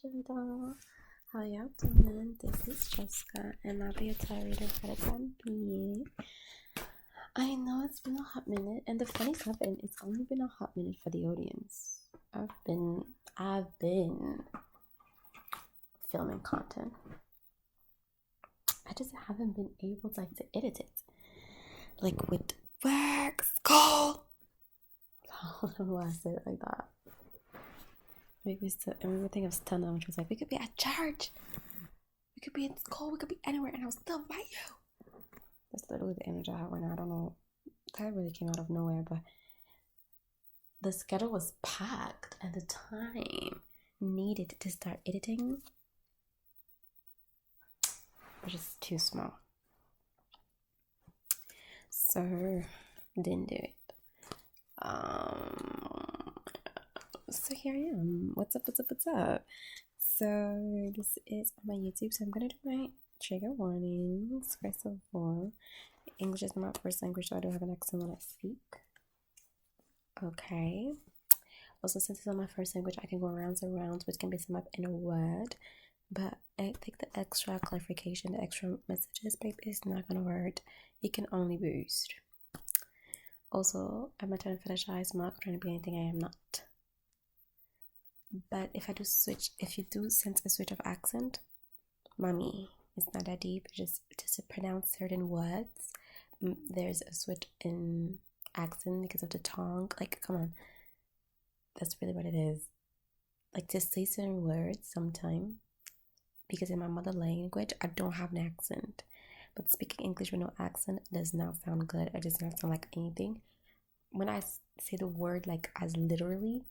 Gentle. How y'all doing? This is Shesca, and I'll be your tarot reader for the time being. I know it's been a hot minute, and the funny stuff is, it's only been a hot minute for the audience. I've been filming content. I just haven't been able to edit it, like with work, school. I don't know why I said it like that. Maybe everything was telling her, which was like, we could be at church, we could be in school, we could be anywhere, and I'll still invite you. That's literally the energy I have right now. I don't know. That really came out of nowhere, but the schedule was packed, and the time needed to start editing was just too small. So didn't do it. So here I am. What's up? So this is on my YouTube, so I'm gonna do my trigger warnings. First of all, English is not my first language, so I do have an accent when I speak. Okay. Also, since it's not my first language, I can go rounds and rounds, which can be summed up in a word. But I think the extra clarification, the extra messages, babe, is not gonna hurt. It can only boost. Also, I'm not trying to fetishize. I'm not trying to be anything I am not. But if you do sense a switch of accent, mommy, it's not that deep. Just to pronounce certain words, there's a switch in accent because of the tongue. Like, come on, that's really what it is. Like, to say certain words sometimes, because in my mother language, I don't have an accent. But speaking English with no accent does not sound good. It does not sound like anything. When I say the word like as literally,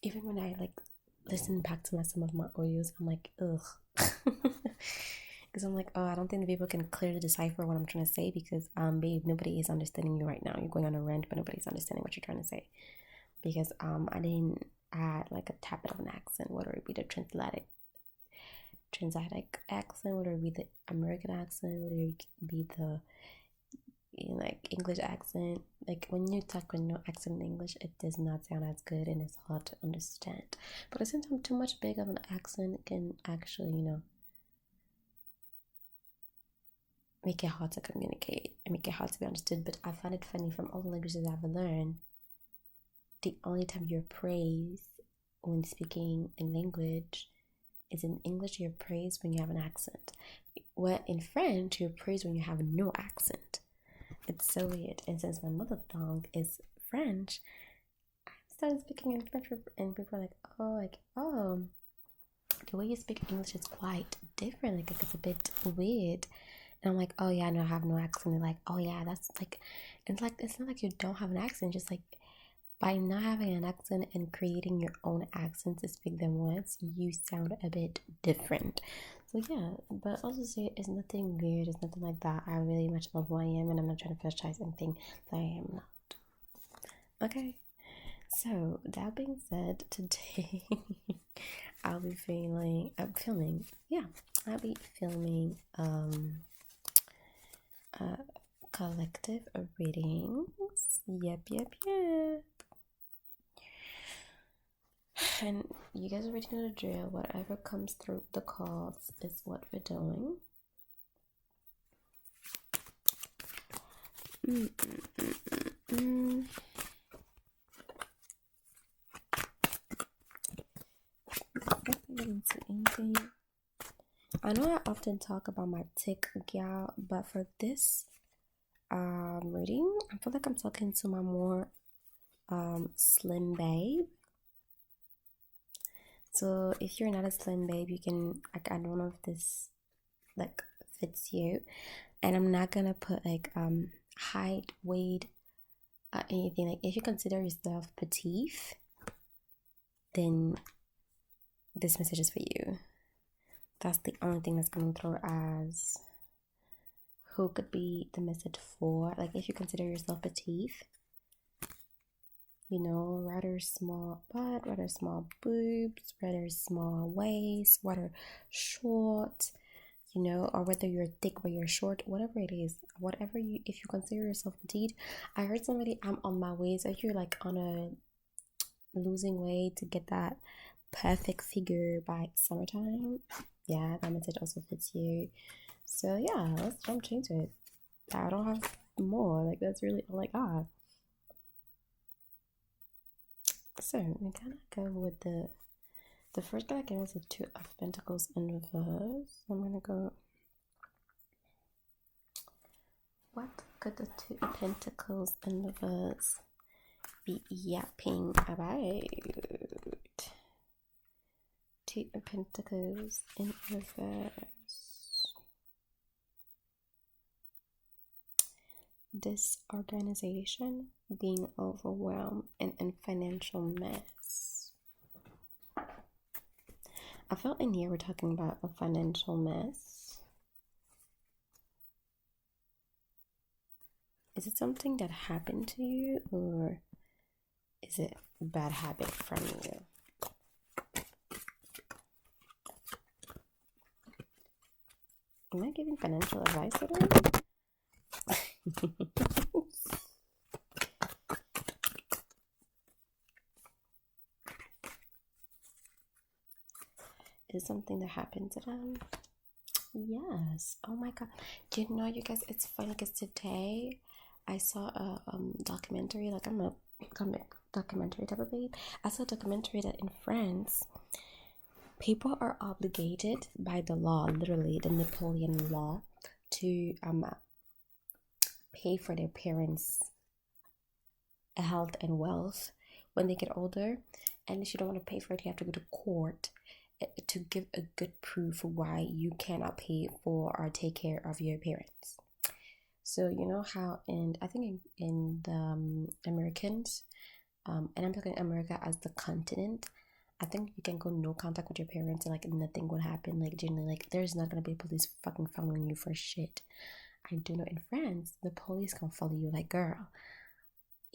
even when I listen back to some of my audios, I'm like, ugh. Because I'm like, oh, I don't think the people can clearly decipher what I'm trying to say, because babe, nobody is understanding you right now. You're going on a rant, but nobody's understanding what you're trying to say. Because I didn't add a tap of an accent, whether it be the transatlantic accent, whether it be the American accent, whether it be the English accent. Like, when you talk with no accent in English, it does not sound as good and it's hard to understand. But at the same time, too much big of an accent can actually, make it hard to communicate and make it hard to be understood. But I find it funny, from all the languages I've learned, the only time you're praised when speaking in language is in English. You're praised when you have an accent. Where in French, you're praised when you have no accent. It's so weird. And since my mother tongue is French, I started speaking in French, and people are oh, the way you speak English is quite different. It's a bit weird. And I'm like, oh yeah, no, I have no accent. They're like, oh yeah, that's it's not like you don't have an accent, just by not having an accent and creating your own accent to speak them words, you sound a bit different. So yeah, but also say it's nothing weird, it's nothing like that. I really much love who I am, and I'm not trying to fetishize anything that I am not. Okay, so that being said, today I'll be filming collective readings. Yep. And you guys already know the drill. Whatever comes through the cards is what we're doing. I know I often talk about my tick gal, but for this reading, I feel like I'm talking to my more slim babe. So if you're not a slim babe, you can I don't know if this fits you, and I'm not gonna put height, weight, anything. If you consider yourself petite, then this message is for you. That's the only thing that's coming through as who could be the message for. If you consider yourself petite, rather small butt, rather small boobs, rather small waist, rather short, or whether you're thick or you're short, whatever it is, if you consider yourself petite. I heard somebody, I'm on my way, so if you're on a losing weight to get that perfect figure by summertime. Yeah, that message also fits you. So yeah, let's jump into it. I don't have more. Like that's really all I got. So we kind of go with the first card I get is the Two of Pentacles in reverse. I'm gonna go. What could the Two of Pentacles in reverse be yapping about? Two of Pentacles in reverse. Disorganization, being overwhelmed, and in financial mess. I felt in here we're talking about a financial mess. Is it something that happened to you, or is it a bad habit from you? Am I giving financial advice today? Is something that happened to them? Yes. Oh my god. Do you know, you guys, it's funny because today I saw a documentary. Like, I'm a documentary type of babe. I saw a documentary that in France, people are obligated by the law, literally the Napoleon law, to pay for their parents' health and wealth when they get older. And if you don't want to pay for it, you have to go to court to give a good proof why you cannot pay for or take care of your parents. So you know how, and I think in the Americans, and I'm talking America as the continent, I think you can go no contact with your parents and like nothing would happen. Like generally, like there's not gonna be police fucking following you for shit. I do know in France, the police can follow you. Like, girl,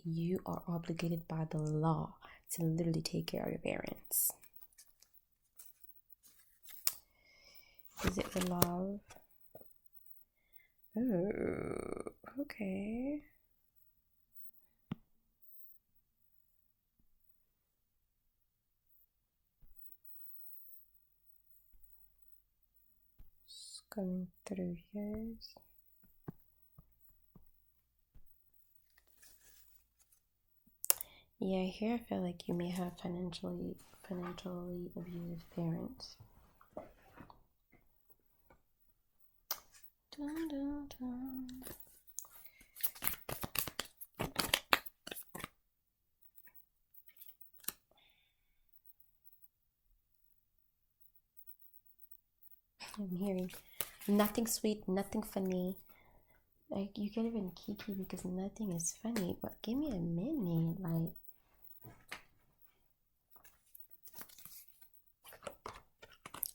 you are obligated by the law to literally take care of your parents. Is it the love? Oh, okay. Just going through here. Yeah, here I feel like you may have financially abusive parents. Dun, dun, dun. I'm hearing nothing sweet, nothing funny. Like, you can't even kiki because nothing is funny. But give me a minute, like.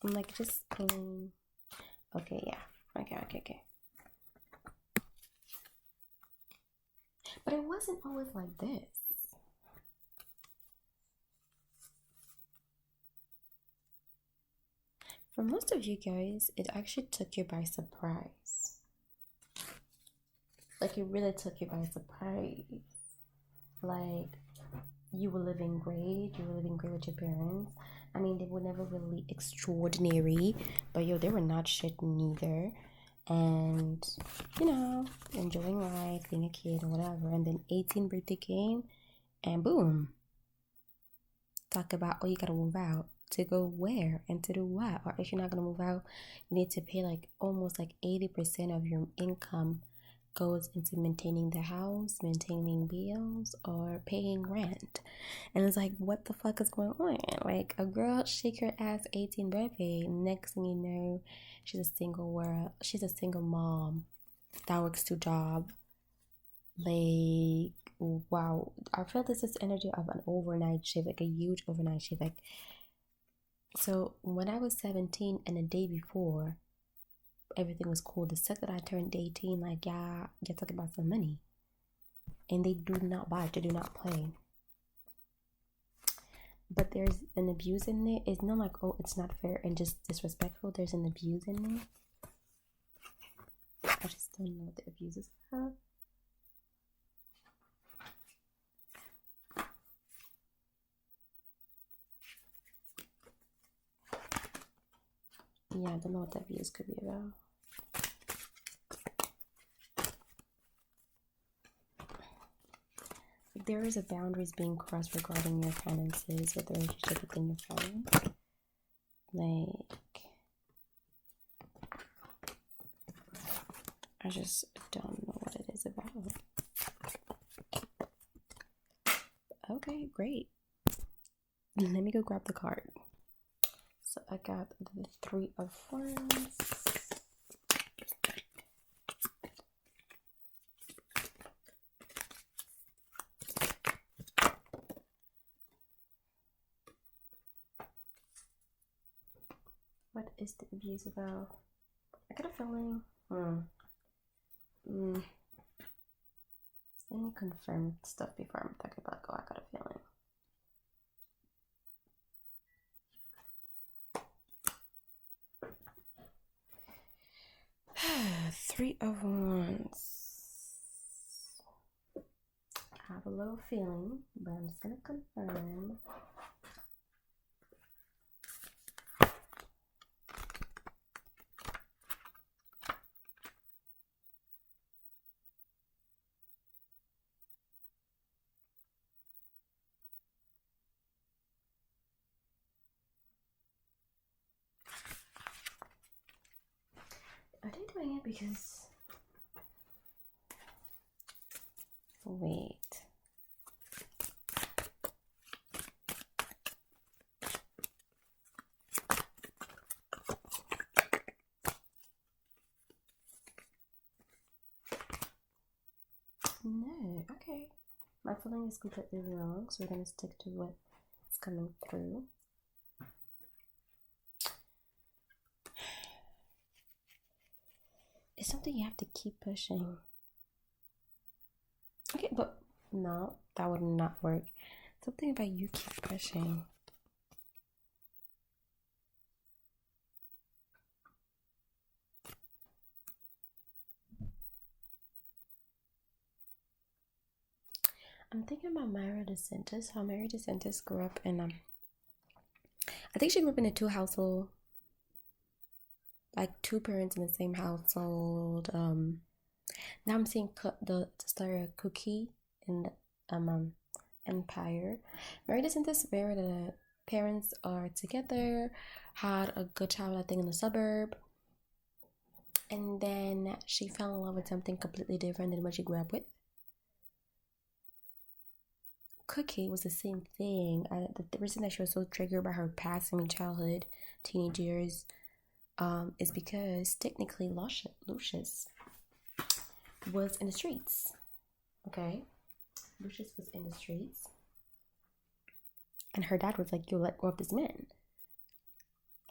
I'm like just okay, yeah. Okay. But it wasn't always like this. For most of you guys, it actually took you by surprise. Like, it really took you by surprise. Like, you were living great with your parents. I mean, they were never really extraordinary, but yo, they were not shit neither. And, you know, enjoying life, being a kid or whatever. And then 18th birthday came, and boom. Talk about, oh, you gotta move out. To go where and to do what? Or if you're not gonna move out, you need to pay like almost like 80% of your income goes into maintaining the house, maintaining bills, or paying rent. And it's like, what the fuck is going on? Like, a girl shake her ass 18th birthday. Next thing you know, she's a single mom that works 2 jobs. Like, wow. I feel this is energy of an overnight shift, like a huge overnight shift. Like, so when I was 17 and the day before, everything was cool. The second I turned 18, like, yeah, you're talking about some money. And they do not budge, they do not play. But there's an abuse in there. It's not like, oh, it's not fair and just disrespectful. There's an abuse in there. I just don't know what the abuse is about. Yeah, I don't know what that views could be about. There is a boundaries being crossed regarding your finances with the relationship within your family. Like, I just don't know what it is about. Okay, great. Let me go grab the card. So I got the 3 of Wands. What is the abuse about? I got a feeling. Let me confirm stuff before I'm talking about. Oh, I got a feeling. Three of Wands. I have a little feeling, but I'm just gonna confirm. Are they doing it because... Wait. No, okay. My feeling is completely wrong, so we're gonna stick to what's coming through. It's something you have to keep pushing. Okay, but no, that would not work. Something about you keep pushing. I'm thinking about Myra DeSantis. How Myra DeSantis grew up in I think she grew up in a 2 household, like 2 parents in the same household. Now I'm seeing the story of Cookie in Empire. Myra DeSantis, where the parents are together, had a good child, I think, in the suburb, and then she fell in love with something completely different than what she grew up with. Cookie was the same thing. The reason that she was so triggered by her past, childhood, teenage years, is because technically Lucius was in the streets. Okay, Lucius was in the streets, and her dad was like, "You let go of this man.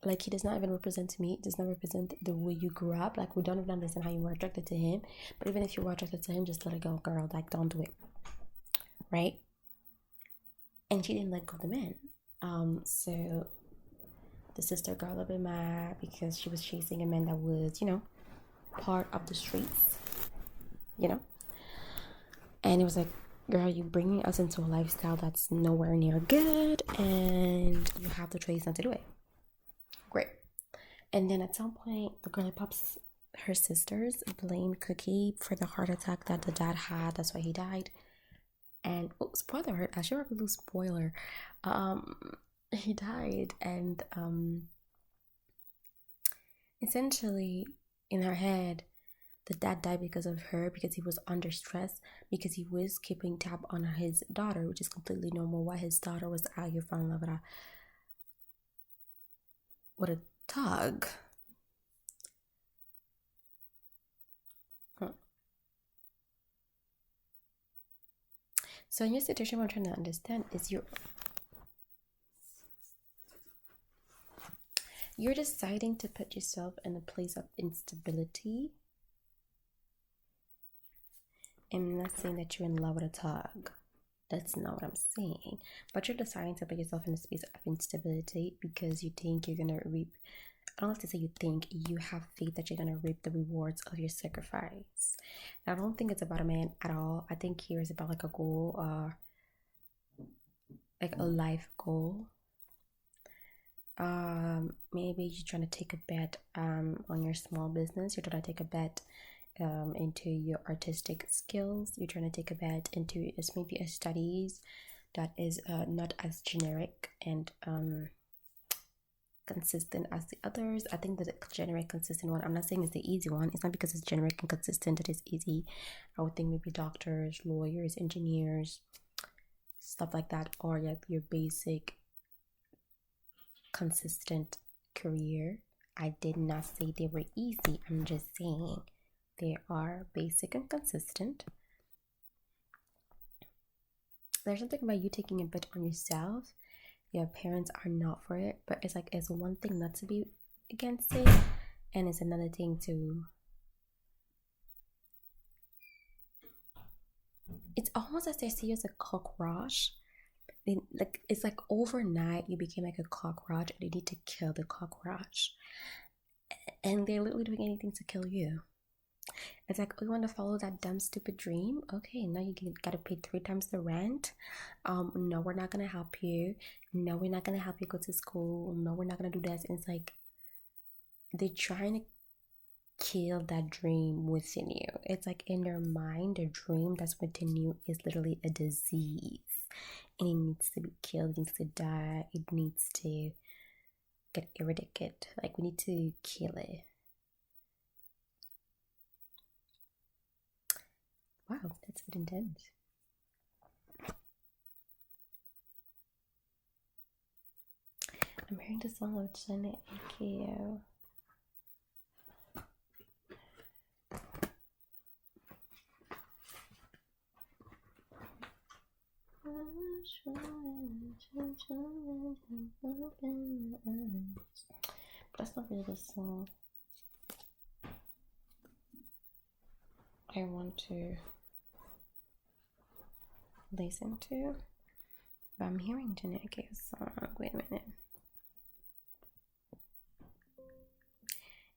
Like, he does not even represent me. He does not represent the way you grew up. Like, we don't even understand how you were attracted to him. But even if you were attracted to him, just let it go, girl. Like, don't do it, right?" And she didn't let go of the man. So the sister got a little bit mad because she was chasing a man that was, part of the streets, And it was like, girl, you bringing us into a lifestyle that's nowhere near good, and you have the choice not to do it. Great. And then at some point, the girl pops, her sisters blamed Cookie for the heart attack that the dad had. That's why he died. And spoiler alert, I should probably lose spoiler. He died, and essentially in her head, the dad died because of her, because he was under stress, because he was keeping tab on his daughter, which is completely normal. Why his daughter was out here falling in love with a thug. So in your situation, what I'm trying to understand is you're deciding to put yourself in a place of instability. I'm not saying that you're in love with a thug. That's not what I'm saying. But you're deciding to put yourself in a space of instability because you think you're gonna reap. I don't have to say you think, you have faith that you're gonna reap the rewards of your sacrifice. And I don't think it's about a man at all. I think here is about like a goal, like a life goal. maybe you're trying to take a bet on your small business. You're trying to take a bet into your artistic skills. You're trying to take a bet into maybe a studies that is not as generic and consistent as the others. I think that the generic consistent one, I'm not saying it's the easy one. It's not because it's generic and consistent that it's easy. I would think maybe doctors, lawyers, engineers, stuff like that, or your basic consistent career. I did not say they were easy. I'm just saying they are basic and consistent. There's something about you taking a bet on yourself. Your parents are not for it, but it's like it's one thing not to be against it, and it's another thing to. It's almost as they see you as a cockroach. Like it's like overnight you became like a cockroach, and they need to kill the cockroach, and they're literally doing anything to kill you. It's like, oh, you want to follow that dumb stupid dream? Okay, now you gotta pay 3 times the rent. No, we're not gonna help you. No, we're not gonna help you go to school. No, we're not gonna do that. And it's like they're trying to kill that dream within you. It's like in their mind, the dream that's within you is literally a disease, and it needs to be killed. It needs to die. It needs to get eradicated. Like we need to kill it. Wow, that's a bit intense. I'm hearing the song of Janet and Keo. That's not really the song I want to listen to, but I'm hearing Janet Keo's song. Wait a minute.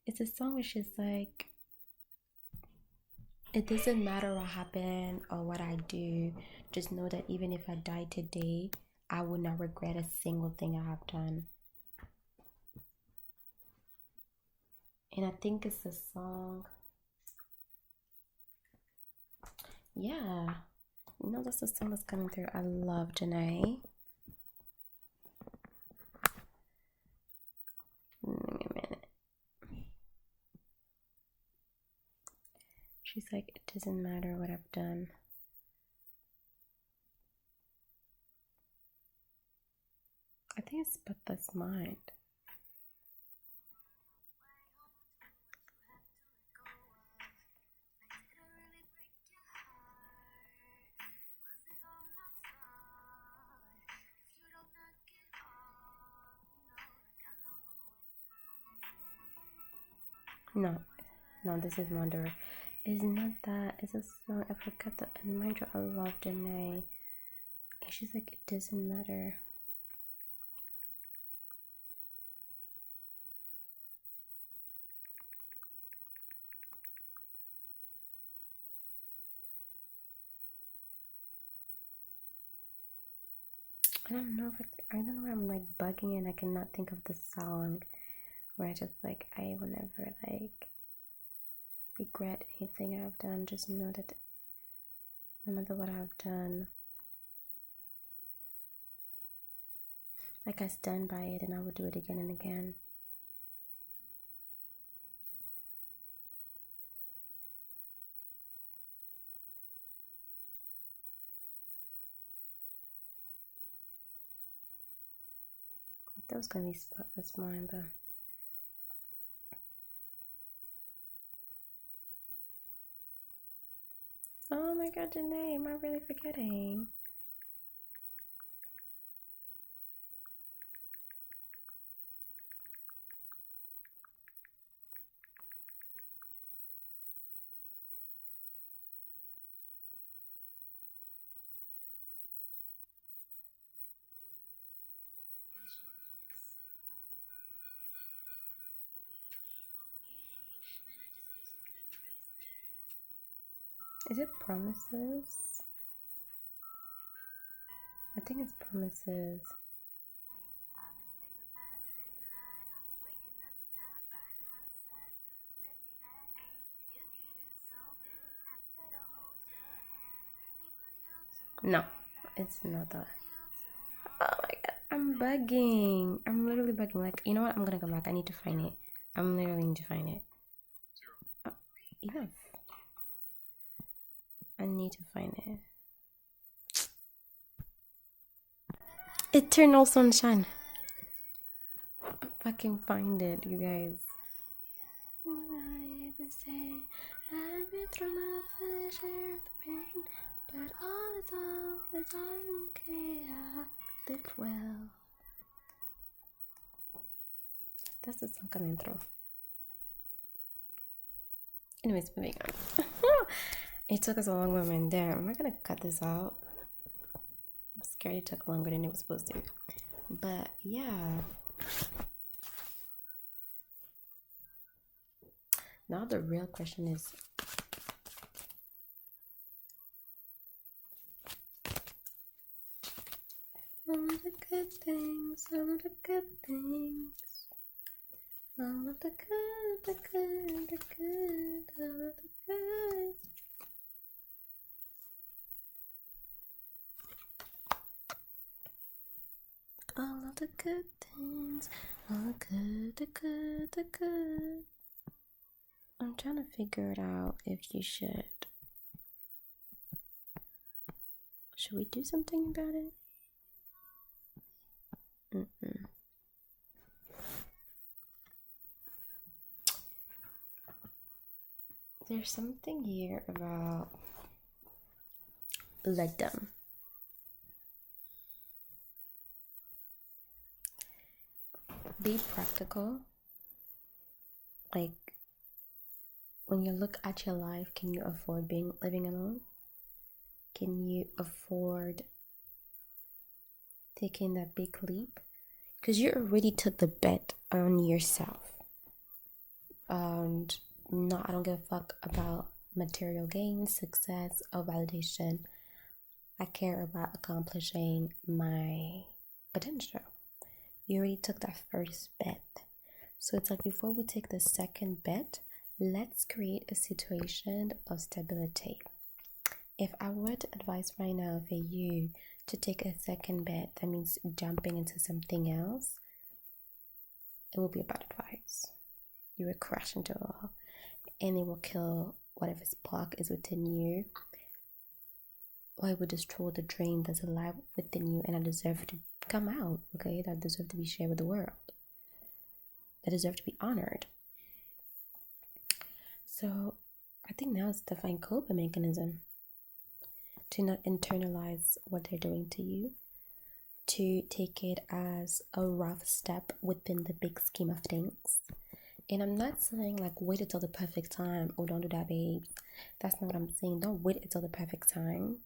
It's a song which is like, it doesn't matter what happened or what I do, just know that even if I die today, I would not regret a single thing I have done. And I think it's a song, yeah, you know, that's the song that's coming through. I love Janae. Give me a minute. She's like, it doesn't matter what I've done. I think it's But That's Mine. No, this is Wonder. It's not that. It's a song. I forgot that. And mind you, I love Janae. And she's like, it doesn't matter. I don't know if I don't know where I'm like bugging and I cannot think of the song where I just like, I will never like regret anything I've done. Just know that no matter what I've done, like I stand by it and I will do it again and again. That was gonna be Spotless Mind, but oh my god, Janae, am I really forgetting? Is it Promises? I think it's Promises. No, it's not that. Oh my god, I'm bugging. I'm literally bugging. Like, you know what? I'm gonna come back. I need to find it. I'm literally need to find it. Enough. I need to find it. Eternal Sunshine. I fucking find it, you guys. I ever say I've been through my fair share of the pain, but it's all okay. I lived well. That's the song coming through. Anyways, moving on. It took us a long moment. Damn, am I gonna cut this out? I'm scared it took longer than it was supposed to. But yeah. Now the real question is, all of the good things, all of the good things, all of the good, the good, the good, all of the good. All of the good things, all the good, the good, the good. I'm trying to figure it out if you should. Should we do something about it? There's something here about let them. Be practical. Like, when you look at your life, can you afford living alone? Can you afford taking that big leap? Because you already took the bet on yourself. And no, I don't give a fuck about material gains, success, or validation. I care about accomplishing my potential. You already took that first bet. So it's like, before we take the second bet, let's create a situation of stability. If I were to advise right now for you to take a second bet, that means jumping into something else, it will be a bad advice. You will crash into a wall, and it will kill whatever spark is within you, or it will destroy the dream that's alive within you and that deserve to come out, okay? That deserve to be shared with the world, that deserve to be honored. So I think now it's to find coping mechanism to not internalize what they're doing to you, to take it as a rough step within the big scheme of things. And I'm not saying like wait until the perfect time. Oh, don't do that, babe. That's not what I'm saying. Don't wait until the perfect time.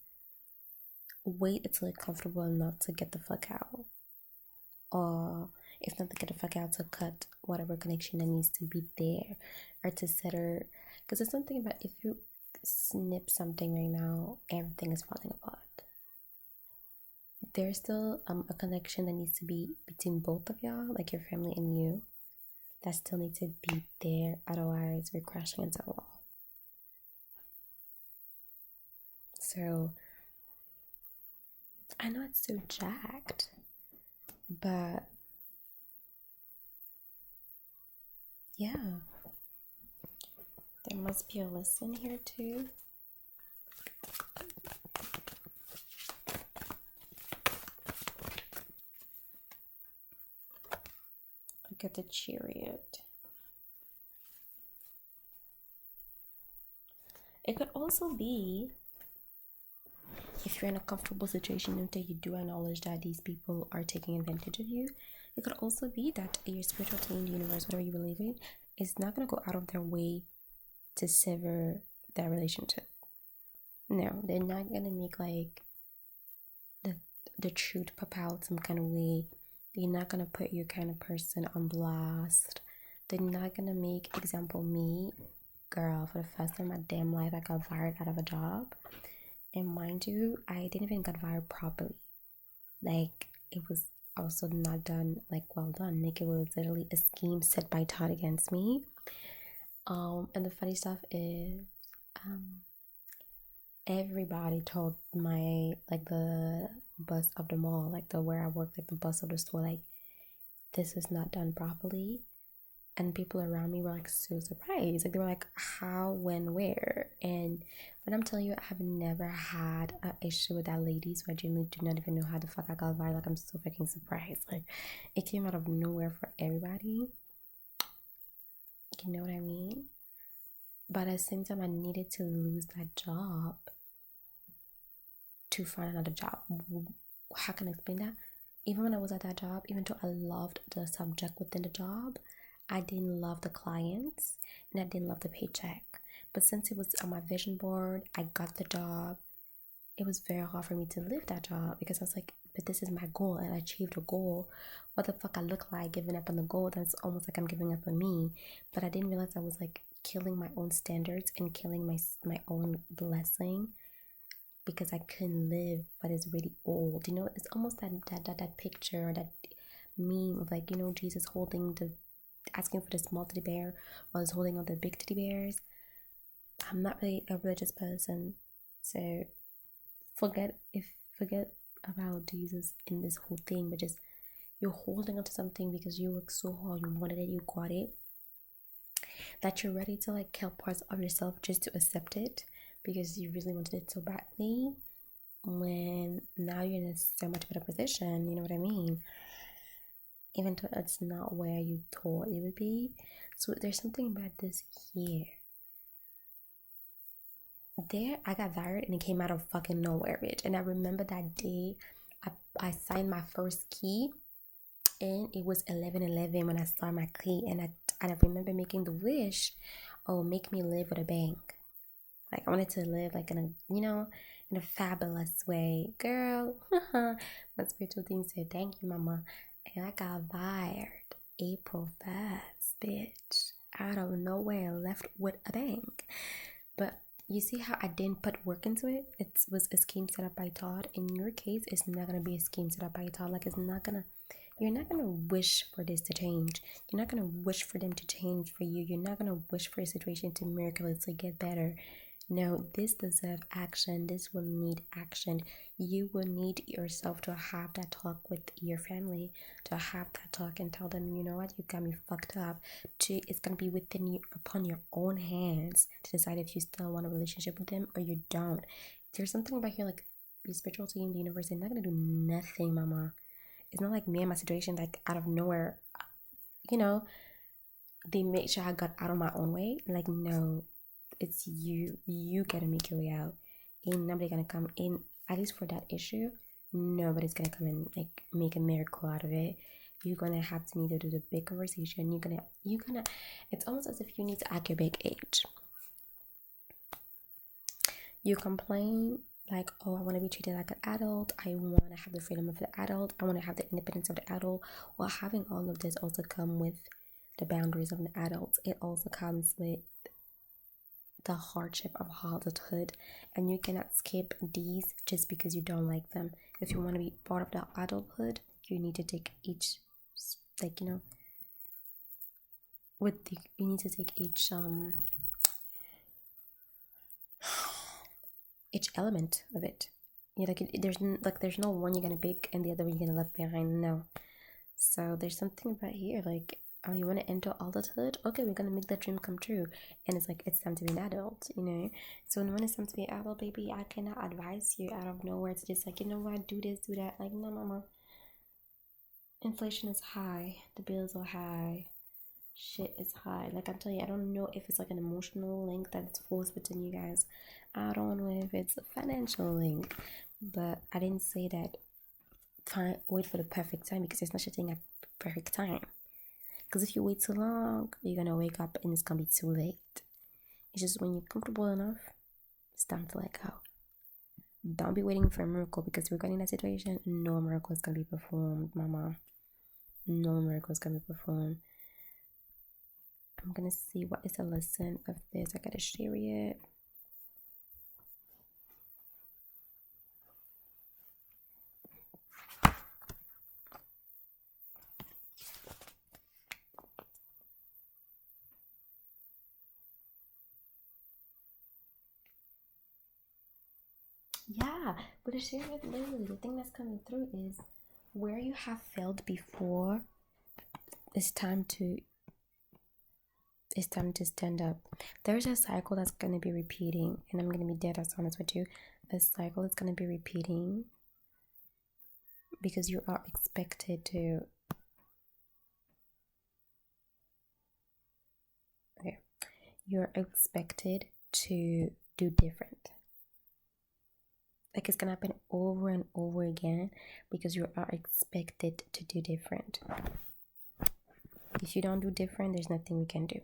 Wait until you're comfortable enough to get the fuck out. Or if not to get the fuck out, to cut whatever connection that needs to be there, or to set her. Because there's something about, if you snip something right now, everything is falling apart. There's still a connection that needs to be between both of y'all, like your family and you, that still needs to be there. Otherwise, we're crashing into a wall. So I know it's so jacked, but yeah, there must be a lesson here too. Look at the Chariot. It could also be, if you're in a comfortable situation until you do acknowledge that these people are taking advantage of you, it could also be that your spiritual team, the universe, whatever you believe in, is not going to go out of their way to sever that relationship. No, they're not going to make like the truth pop out some kind of way. They're not going to put your kind of person on blast. They're not going to make, example, me, girl, for the first time in my damn life, I got fired out of a job. And mind you, I didn't even get fired properly. Like, it was also not done, like, well done. Like, it was literally a scheme set by Todd against me. And the funny stuff is, everybody told my, like, the bus of the mall, like the where I work, like the bus of the store, like, this is not done properly. And people around me were like so surprised. Like they were like, how, when, where? And when I'm telling you, I've never had an issue with that lady, so I genuinely do not even know how the fuck I got fired. Like I'm so freaking surprised. Like it came out of nowhere for everybody. You know what I mean? But at the same time, I needed to lose that job to find another job. How can I explain that? Even when I was at that job, even though I loved the subject within the job, I didn't love the clients and I didn't love the paycheck. But since it was on my vision board, I got the job. It was very hard for me to leave that job because I was like, but this is my goal and I achieved a goal. What the fuck I look like giving up on the goal? That's almost like I'm giving up on me. But I didn't realize I was like killing my own standards and killing my own blessing because I couldn't live what is really old. You know, it's almost that picture, that meme of like, you know, Jesus asking for the small teddy bear while he's holding on the big teddy bears. I'm not really a religious person, so forget about Jesus in this whole thing, but just you're holding on to something because you worked so hard, you wanted it, you got it, that you're ready to like kill parts of yourself just to accept it because you really wanted it so badly, when now you're in a so much better position. You know what I mean? Even though it's not where you thought it would be. So there's something about this year. There, I got fired and it came out of fucking nowhere, bitch. And I remember that day, I signed my first key, and it was 11/11 when I started my key, and I remember making the wish, oh, make me live with a bang. Like I wanted to live like in a, you know, in a fabulous way, girl. My spiritual team said, "Thank you, mama." And I got fired April 1st, bitch. Out of nowhere, left with a bang. But you see how I didn't put work into it? It was a scheme set up by Todd. In your case, it's not gonna be a scheme set up by Todd. Like you're not gonna wish for this to change. You're not gonna wish for them to change for you. You're not gonna wish for a situation to miraculously get better. No, this deserves action. This will need action. You will need yourself to have that talk with your family, to have that talk and tell them, you know what, you got me fucked up. It's going to be within you, upon your own hands, to decide if you still want a relationship with them or you don't. There's something about here, like your spiritual team, the universe, they're not going to do nothing, mama. It's not like me and my situation, like out of nowhere, you know, they make sure I got out of my own way. Like, no. It's you gotta make your way out. Ain't nobody gonna come in, at least for that issue, nobody's gonna come and like make a miracle out of it. You're gonna have to need to do the big conversation. You're gonna it's almost as if you need to act your big age. You complain like, oh, I want to be treated like an adult, I want to have the freedom of the adult, I want to have the independence of the adult. Well, having all of this also come with the boundaries of an adult. It also comes with the hardship of adulthood, and you cannot skip these just because you don't like them. If you want to be part of the adulthood, you need to take each, like, you know, you need to take each element of it. You know, there's no one you're gonna pick and the other one you're gonna left behind. No. So there's something about here, like, oh, you want to enter adulthood? Okay, we're gonna make that dream come true. And it's like, it's time to be an adult, you know. So when it's time to be an adult, baby, I cannot advise you out of nowhere. It's just like, you know what, do this, do that. Like, no, mama. Inflation is high. The bills are high. Shit is high. Like, I'm telling you, I don't know if it's like an emotional link that's forced between you guys. I don't know if it's a financial link. But I didn't say that wait for the perfect time, because there's no such thing as perfect time. Because if you wait too long, you're gonna wake up and it's gonna be too late. It's just when you're comfortable enough, it's time to let go. Don't be waiting for a miracle, because regarding that situation, no miracle is gonna be performed, mama. No miracle is gonna be performed. I'm gonna see what is the lesson of this. I gotta share it. yeah, but the shit with literally the thing that's coming through is where you have failed before. It's time to stand up. There's a cycle that's going to be repeating, and I'm going to be dead as honest with you. A cycle is going to be repeating because you are expected to. Okay, you're expected to do different. Like it's going to happen over and over again because you are expected to do different. If you don't do different, there's nothing we can do.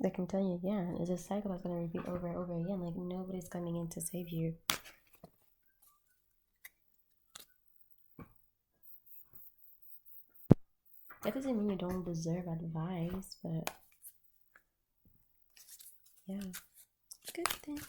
I can tell you, yeah, it's a cycle that's going to repeat over and over again. Like nobody's coming in to save you. That doesn't mean you don't deserve advice, but yeah. Good thing.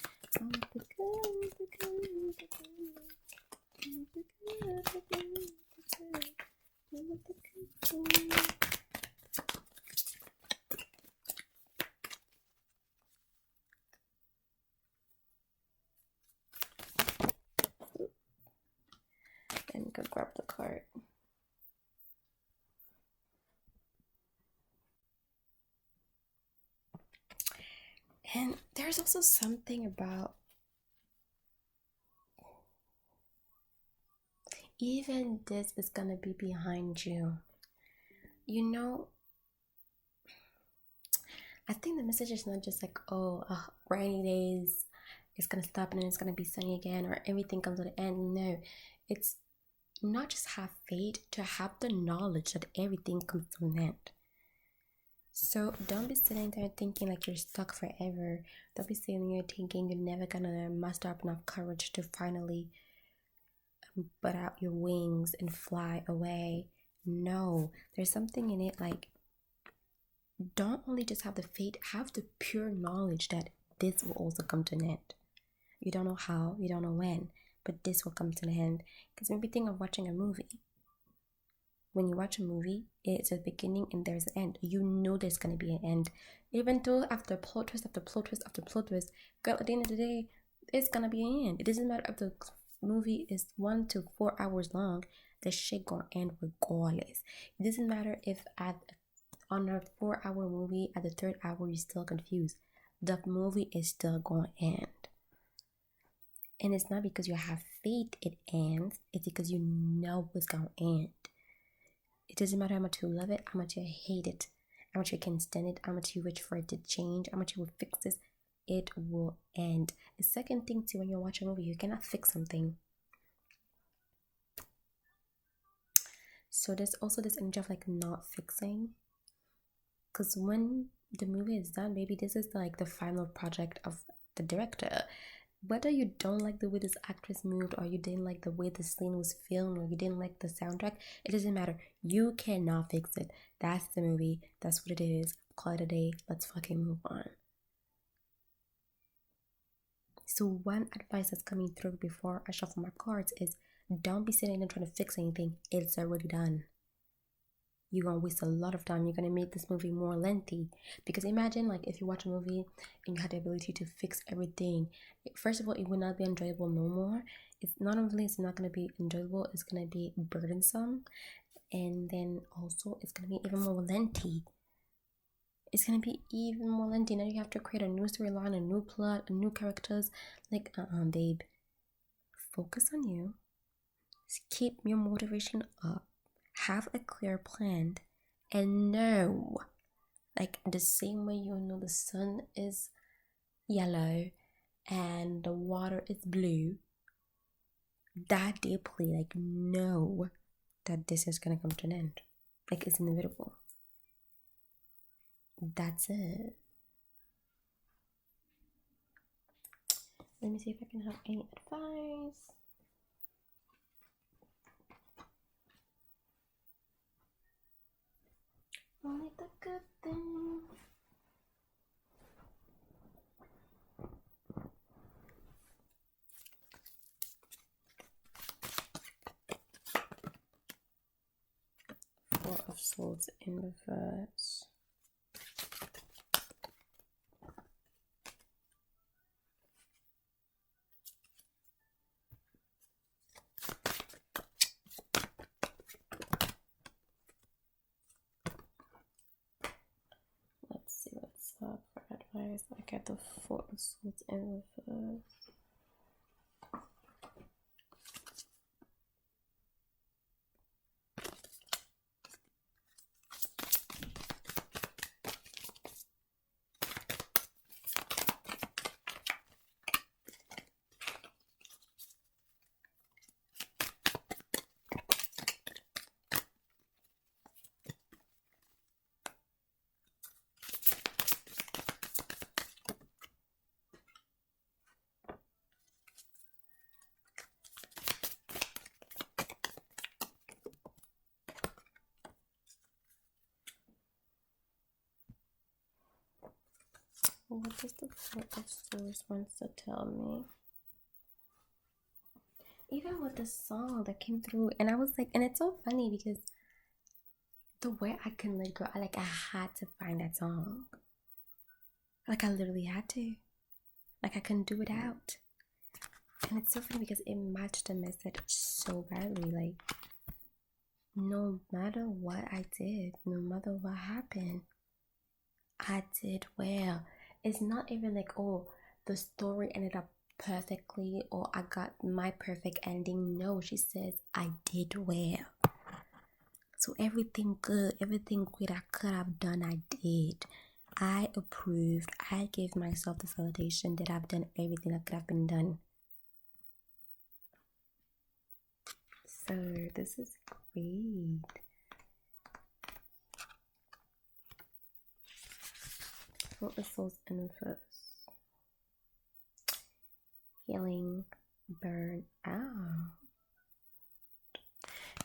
And go grab the card. And there's also something about even this is gonna be behind you. You know, I think the message is not just like, oh, rainy days, it's gonna stop and then it's gonna be sunny again, or everything comes to an end. No, it's not just have faith, to have the knowledge that everything comes to an end. So don't be sitting there thinking like you're stuck forever. Don't be sitting there thinking you're never gonna muster up enough courage to finally butt out your wings and fly away. No, there's something in it. Like, don't only just have the faith, have the pure knowledge that this will also come to an end. You don't know how, you don't know when, but this will come to an end. Because maybe think of watching a movie. When you watch a movie, it's a beginning and there's an end. You know there's going to be an end. Even though after plot twist after plot twist after plot twist, girl, at the end of the day, it's going to be an end. It doesn't matter if the movie is 1 to 4 hours long, the shit gonna end regardless. It doesn't matter if on a 4-hour movie, at the 3rd hour, you're still confused. The movie is still gonna end. And it's not because you have faith it ends, it's because you know it's gonna end. It doesn't matter how much you love it, how much you hate it, how much you can stand it, how much you wish for it to change, how much you will fix this. It will end. The second thing too, when you watch a movie, you cannot fix something. So there's also this energy of like not fixing. Because when the movie is done, maybe this is like the final project of the director. Whether you don't like the way this actress moved, or you didn't like the way the scene was filmed, or you didn't like the soundtrack, it doesn't matter. You cannot fix it. That's the movie. That's what it is. Call it a day. Let's fucking move on. So one advice that's coming through before I shuffle my cards is don't be sitting there trying to fix anything. It's already done. You're gonna waste a lot of time. You're gonna make this movie more lengthy. Because imagine like if you watch a movie and you had the ability to fix everything. First of all, it will not be enjoyable no more. It's not only it's not gonna be enjoyable, it's gonna be burdensome. And then also it's gonna be even more lengthy. It's gonna be even more lengthy. Now you have to create a new storyline, a new plot, new characters. Like, babe. Focus on you. Keep your motivation up. Have a clear plan. And know, like the same way you know the sun is yellow and the water is blue, that deeply, like, know that this is gonna come to an end. Like, it's inevitable. That's it. Let me see if I can have any advice. Only the good thing. Four of Swords in reverse. spot for advice. I get the Four of Swords in reverse. What does the Four of Swords wants to tell me? Even with the song that came through, and I was like, and it's so funny because the way I can let go, I had to find that song. Like I literally had to. Like I couldn't do it out. And it's so funny because it matched the message so badly. Like no matter what I did, no matter what happened, I did well. It's not even like, oh, the story ended up perfectly or I got my perfect ending. No, she says I did well. So everything good, everything great I could have done, I did. I approved. I gave myself the validation that I've done everything that could have been done. So this is great. Four of Swords in reverse. Healing, burn out.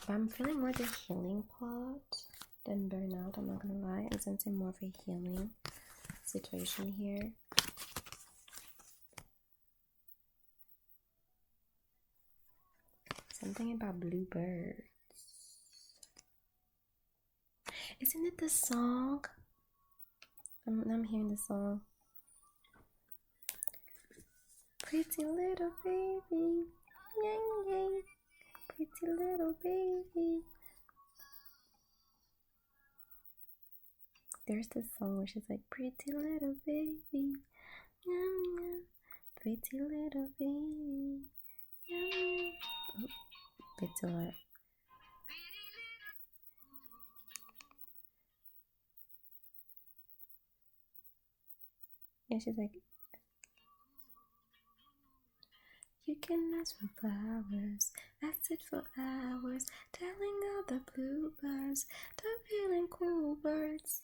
But I'm feeling more the healing part than burnout. I'm not gonna lie. I'm sensing more of a healing situation here. Something about bluebirds. Isn't it the song? I'm hearing the song. Pretty little baby, yang yang. Pretty little baby. There's this song where she's like, pretty little baby, yum yum. Pretty little baby, yum yum. Oh, bit too hard. Yeah, she's like, you can ask for flowers, that's it for hours, telling all the bluebirds, the feeling cool birds.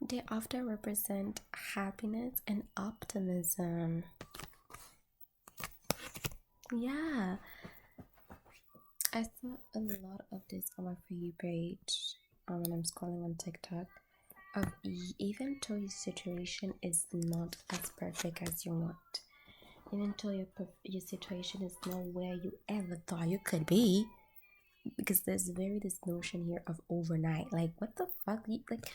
They often represent happiness and optimism. Yeah, I saw a lot of this on my For You page when I'm scrolling on TikTok. Even though your situation is not as perfect as you want, even though your situation is not where you ever thought you could be, because there's this notion here of overnight. Like, what the fuck? Like,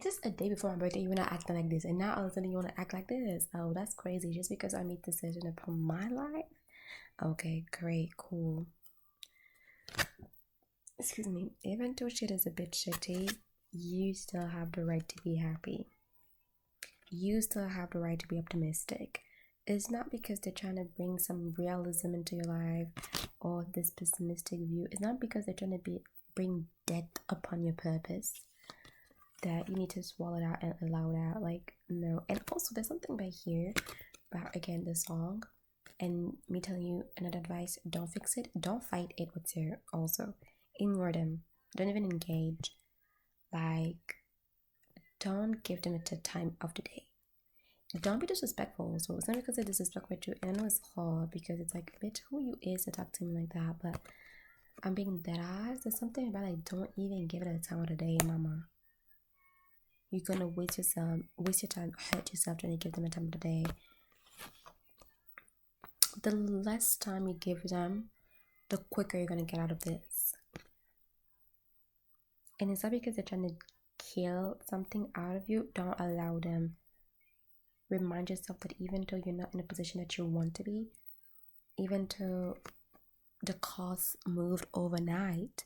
just a day before my birthday, you were not acting like this, and now all of a sudden you want to act like this. Oh, that's crazy. Just because I made a decision upon my life. Okay, great, cool. Excuse me. Even though shit is a bit shitty, you still have the right to be happy. You still have the right to be optimistic. It's not because they're trying to bring some realism into your life or this pessimistic view. It's not because they're trying to bring death upon your purpose that you need to swallow it out and allow it out. Like, no. And also, there's something right here about, again, the song and me telling you another advice: don't fix it, don't fight it what's here. Also, ignore them, don't even engage. Like, don't give them the time of the day. Don't be disrespectful. So it's not because they're disrespectful to you. And I know it's hard because it's like, bitch, who you is to talk to me like that? But I'm being dead eyes. There's something about like, don't even give it the time of the day, mama. You're gonna waste your time, hurt yourself trying to give them the time of the day. The less time you give them, the quicker you're gonna get out of this. And it's not because they're trying to kill something out of you. Don't allow them. Remind yourself that even though you're not in a position that you want to be, even though the cost moved overnight,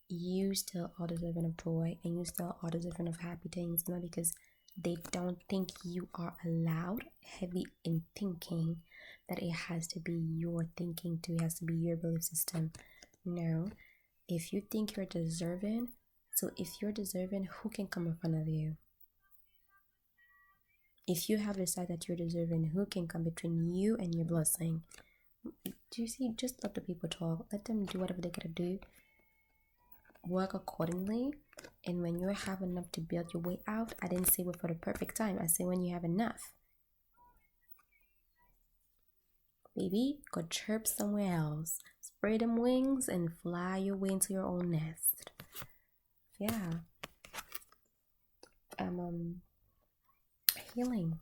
you still are deserving of joy, and you still are deserving of happy things. Not because they don't think you are allowed, heavy in thinking that it has to be your thinking too, it has to be your belief system. No, if you think you're deserving, so if you're deserving, who can come in front of you? If you have decided that you're deserving, who can come between you and your blessing? Do you see? Just let the people talk. Let them do whatever they gotta do. Work accordingly. And when you have enough to build your way out, I didn't say wait for the perfect time. I say when you have enough. Baby, go chirp somewhere else. Spread them wings and fly your way into your own nest. Yeah. Healing.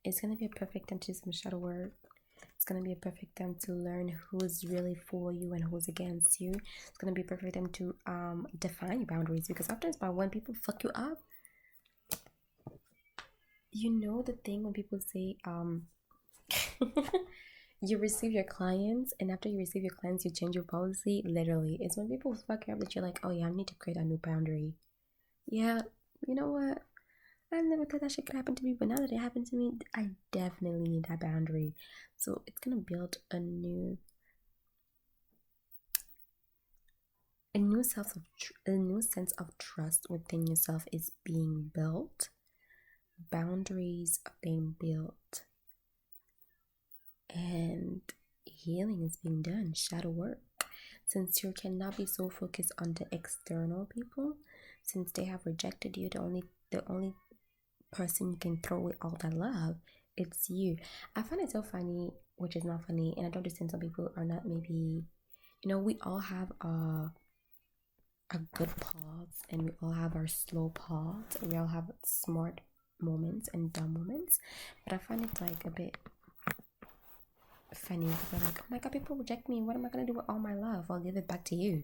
It's gonna be a perfect time to do some shadow work. It's gonna be a perfect time to learn who's really for you and who's against you. It's gonna be a perfect time to define your boundaries, because often it's about when people fuck you up. You know the thing when people say you receive your clients, and after you receive your clients you change your policy. Literally, it's when people fuck you up that you're like, oh yeah, I need to create a new boundary. Yeah, you know what, I never thought that shit could happen to me, but now that it happened to me, I definitely need that boundary. So it's gonna build a new sense of trust within yourself is being built. Boundaries are being built, and healing is being done. Shadow work. Since you cannot be so focused on the external people, since they have rejected you, the only person you can throw away all that love, it's you. I find it so funny, which is not funny, and I don't understand some people are not, maybe, you know, we all have our good parts and we all have our slow parts. We all have smart moments and dumb moments, but I find it like a bit funny because like, oh my god, people reject me, what am I gonna do with all my love? I'll give it back to you.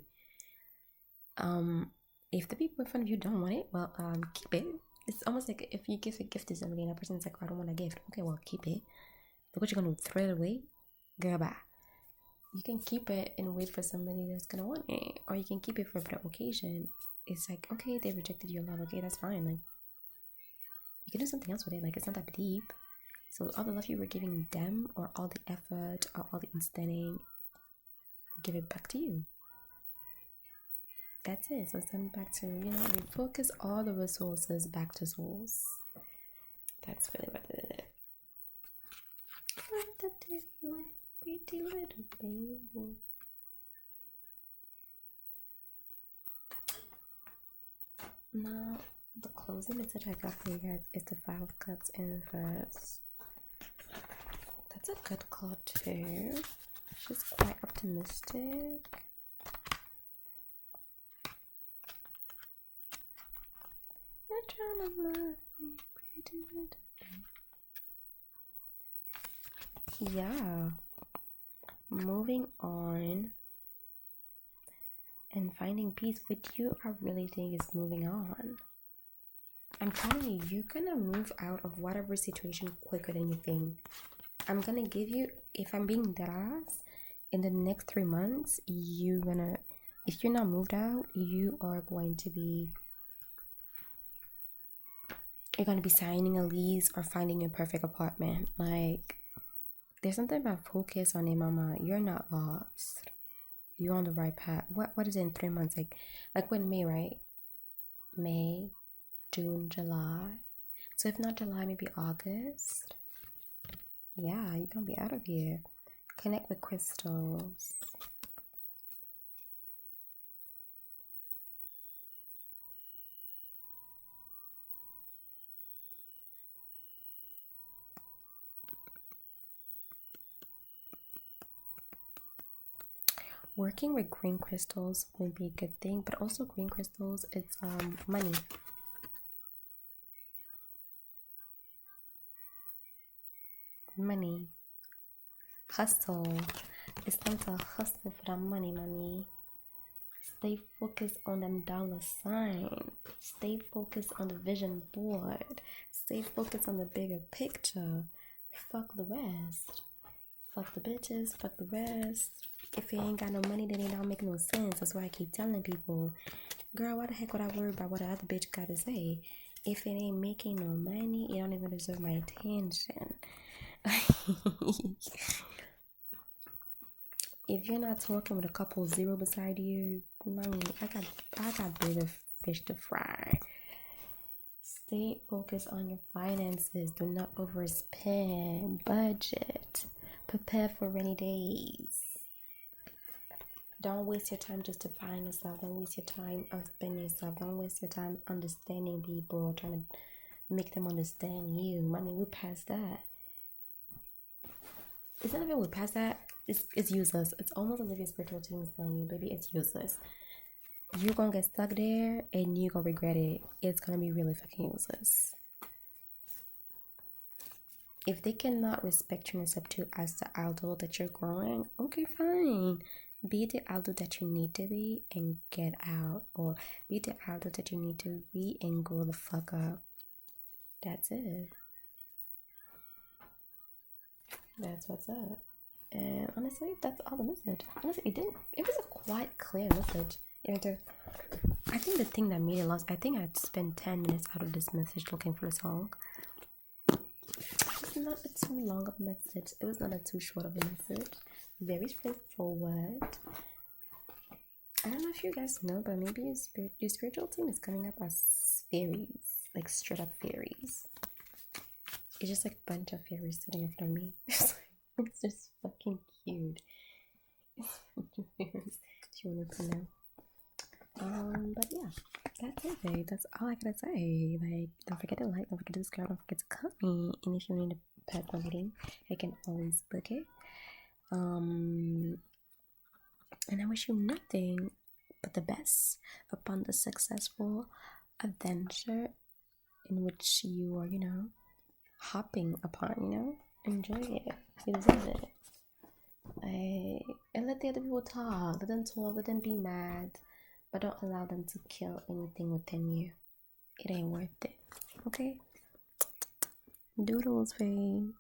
If the people in front of you don't want it, well, keep it. It's almost like if you give a gift to somebody and that person's like, oh, I don't want a gift. Okay, well, keep it. Look what you're gonna do, throw it away? Girl, bye. You can keep it and wait for somebody that's gonna want it, or you can keep it for a better occasion. It's like, okay, they rejected your love, okay, that's fine. Like, you can do something else with it. Like, it's not that deep. So all the love you were giving them, or all the effort, or all the instilling, give it back to you. That's it. So send back to, you know, refocus all the resources back to source. That's really what it is. My pretty little baby. Now, the closing message I got for you guys is the 5 of Cups in reverse. That's a good card too. She's quite optimistic. You're trying to love me, pretty little baby. Yeah. Moving on and finding peace with you, I really think is moving on. I'm telling you, you're gonna move out of whatever situation quicker than you think. I'm gonna give you, if I'm being that ass, in the next 3 months, if you're not moved out, you're going to be signing a lease or finding your perfect apartment. Like, there's something about focus on it, mama. You're not lost. You're on the right path. What is it in 3 months? Like when May, right? May, June, July. So if not July, maybe August. Yeah, you're gonna be out of here. Connect with crystals. Working with green crystals would be a good thing, but also green crystals, it's money. Money. Hustle. It's time to hustle for that money, mommy. Stay focused on them dollar sign. Stay focused on the vision board. Stay focused on the bigger picture. Fuck the rest. Fuck the bitches. Fuck the rest. If you ain't got no money, then it don't make no sense. That's why I keep telling people, girl, why the heck would I worry about what the other bitch gotta say? If it ain't making no money, it don't even deserve my attention. If you're not talking with a couple zero beside you, mommy, I got bigger fish to fry. Stay focused on your finances. Do not overspend. Budget. Prepare for rainy days. Don't waste your time justifying yourself. Don't waste your time spending yourself. Don't waste your time understanding people or trying to make them understand you. Mommy, we past that. It's not even we're past that. It's useless. It's almost as if your spiritual team is telling you, baby, it's useless. You're gonna get stuck there and you're gonna regret it. It's gonna be really fucking useless. If they cannot respect you and accept you as the adult that you're growing, okay, fine. Be the adult that you need to be and get out. Or be the adult that you need to be and grow the fuck up. That's it. That's what's up. And honestly, that's all the message. Honestly, it was a quite clear message. I think the thing that made it lost, I think I'd spent 10 minutes out of this message looking for a song. It's not a too long of a message. It was not a too short of a message. Very straightforward. I don't know if you guys know, but maybe your spiritual team is coming up as fairies. Like straight up fairies. It's just like a bunch of fairies sitting in front of me. It's just fucking cute. Fairies, if you wanted to know. But yeah, that's it, babe. That's all I gotta say. Like, don't forget to like, don't forget to subscribe, don't forget to comment. And if you need a personal reading, you can always book it. And I wish you nothing but the best upon the successful adventure in which you are, hopping upon, enjoy it. You deserve it. And let the other people talk. Let them talk, let them be mad. But don't allow them to kill anything within you. It ain't worth it. Okay? Doodles, babe.